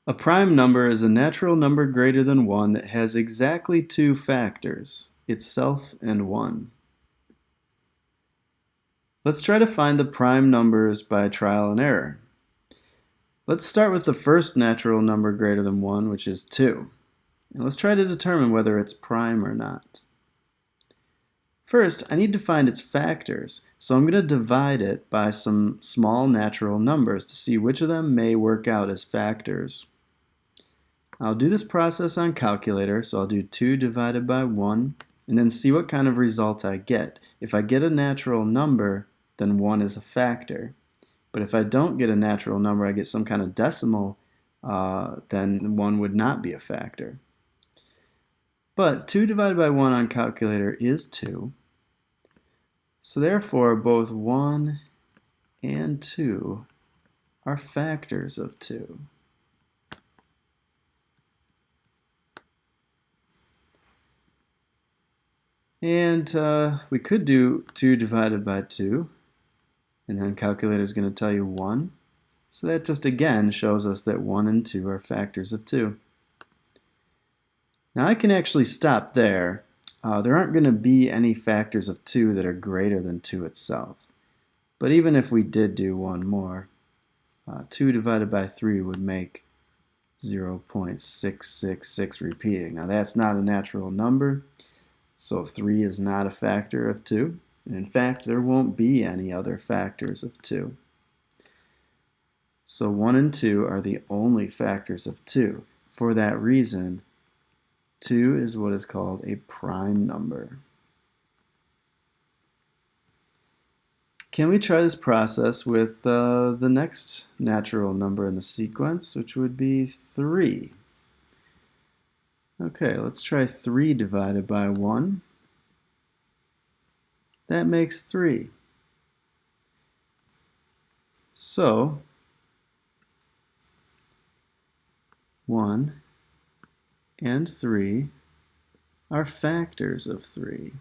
A prime number is a natural number greater than 1 that has exactly two factors, itself and 1. Let's try to find the prime numbers by trial and error. Let's start with the first natural number greater than 1, which is 2. And let's try to determine whether it's prime or not. First, I need to find its factors, so I'm going to divide it by some small natural numbers to see which of them may work out as factors. I'll do this process on calculator, so I'll do 2 divided by 1, and then see what kind of result I get. If I get a natural number, then 1 is a factor. But if I don't get a natural number, I get some kind of decimal, then 1 would not be a factor. But 2 divided by 1 on calculator is 2. So therefore, both 1 and 2 are factors of 2. And we could do 2 divided by 2, and then calculator is going to tell you 1. So that just again shows us that 1 and 2 are factors of 2. Now I can actually stop there. There aren't going to be any factors of 2 that are greater than 2 itself. But even if we did do one more, 2 divided by 3 would make 0.666 repeating. Now that's not a natural number, so 3 is not a factor of 2. And in fact, there won't be any other factors of 2. So 1 and 2 are the only factors of 2. For that reason, 2 is what is called a prime number. Can we try this process with the next natural number in the sequence, which would be 3? Okay, let's try 3 divided by 1. That makes 3. So, 1 and 3 are factors of 3.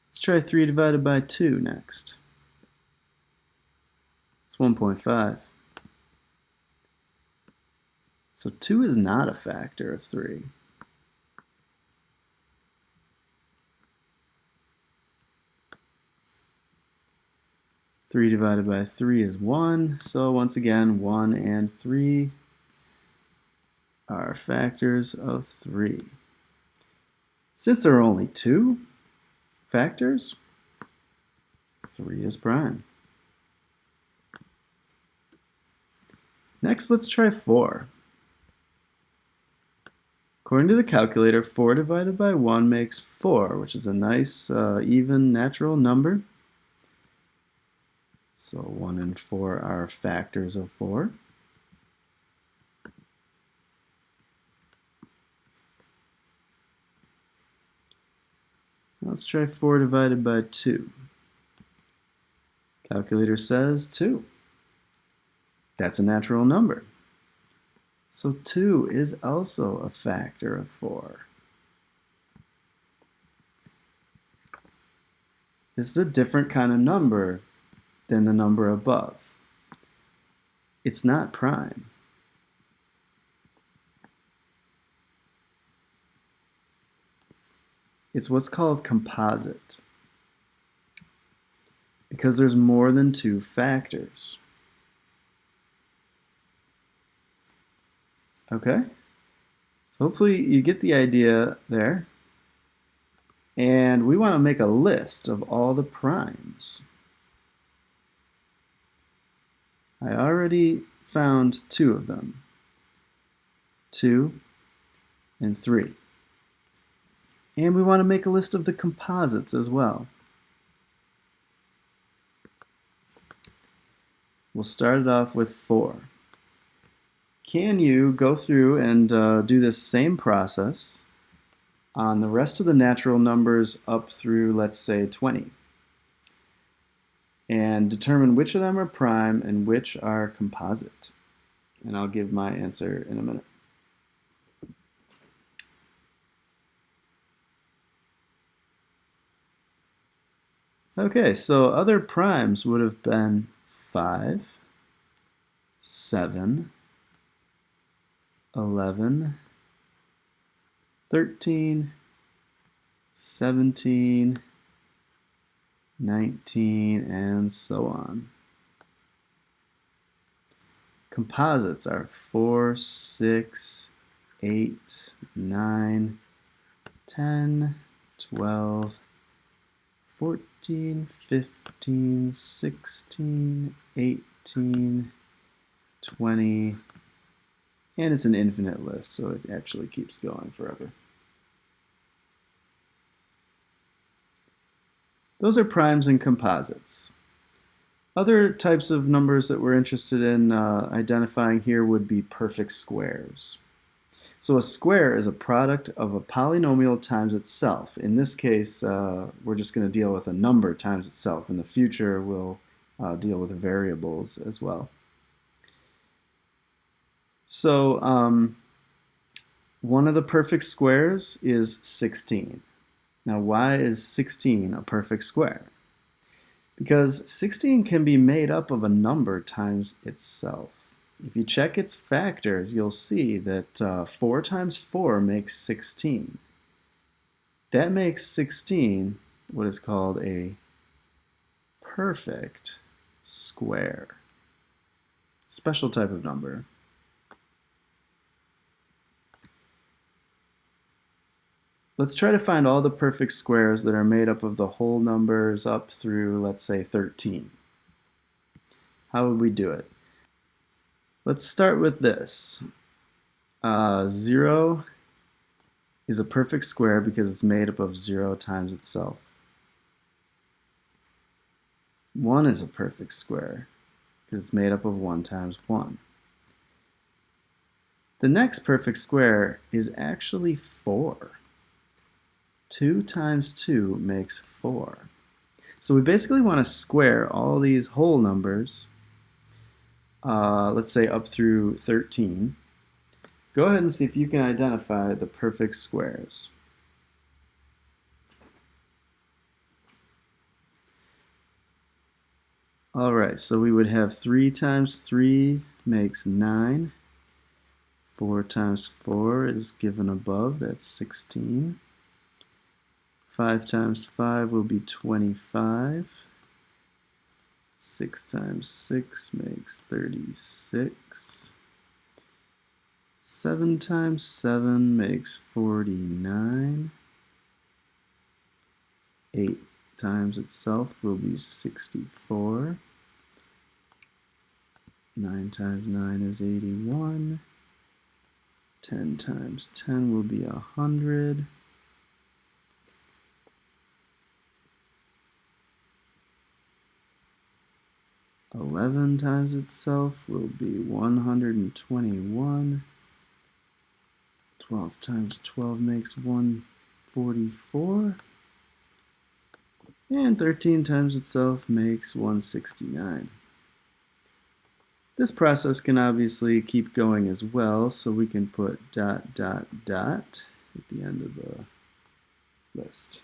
Let's try 3 divided by 2 next. It's 1.5. So 2 is not a factor of 3. Three divided by 3 is 1, so once again 1 and 3 are factors of 3. Since there are only 2 factors, 3 is prime. Next, let's try 4. According to the calculator, 4 divided by 1 makes 4, which is a nice even natural number. So 1 and 4 are factors of 4. Let's try 4 divided by 2. Calculator says 2. That's a natural number. So 2 is also a factor of 4. This is a different kind of number than the number above. It's not prime. It's what's called composite, because there's more than 2 factors. Okay? So hopefully you get the idea there. And we want to make a list of all the primes. I already found 2 of them, 2 and 3. And we want to make a list of the composites as well. We'll start it off with 4. Can you go through and do this same process on the rest of the natural numbers up through, let's say, 20? And determine which of them are prime and which are composite. And I'll give my answer in a minute. Okay, so other primes would have been 5, 7, 11, 13, 17, 19, and so on. Composites are 4, 6, 8, 9, 10, 12, 14, 15, 16, 18, 20, and it's an infinite list, so it actually keeps going forever. Those are primes and composites. Other types of numbers that we're interested in identifying here would be perfect squares. So a square is a product of a polynomial times itself. In this case, we're just going to deal with a number times itself. In the future, we'll deal with variables as well. So one of the perfect squares is 16. Now, why is 16 a perfect square? Because 16 can be made up of a number times itself. If you check its factors, you'll see that 4 times 4 makes 16. That makes 16 what is called a perfect square. Special type of number. Let's try to find all the perfect squares that are made up of the whole numbers up through, let's say, 13. How would we do it? Let's start with this. 0 is a perfect square because it's made up of 0 times itself. 1 is a perfect square because it's made up of 1 times 1. The next perfect square is actually 4. 2 times 2 makes 4. So we basically want to square all these whole numbers, let's say up through 13. Go ahead and see if you can identify the perfect squares. Alright, so we would have 3 times 3 makes 9. 4 times 4 is given above, that's 16. 5 times 5 will be 25. 6 times 6 makes 36. 7 times 7 makes 49. 8 times itself will be 64. 9 times 9 is 81. 10 times 10 will be 100. 11 times itself will be 121. 12 times 12 makes 144. And 13 times itself makes 169. This process can obviously keep going as well, so we can put ... at the end of the list.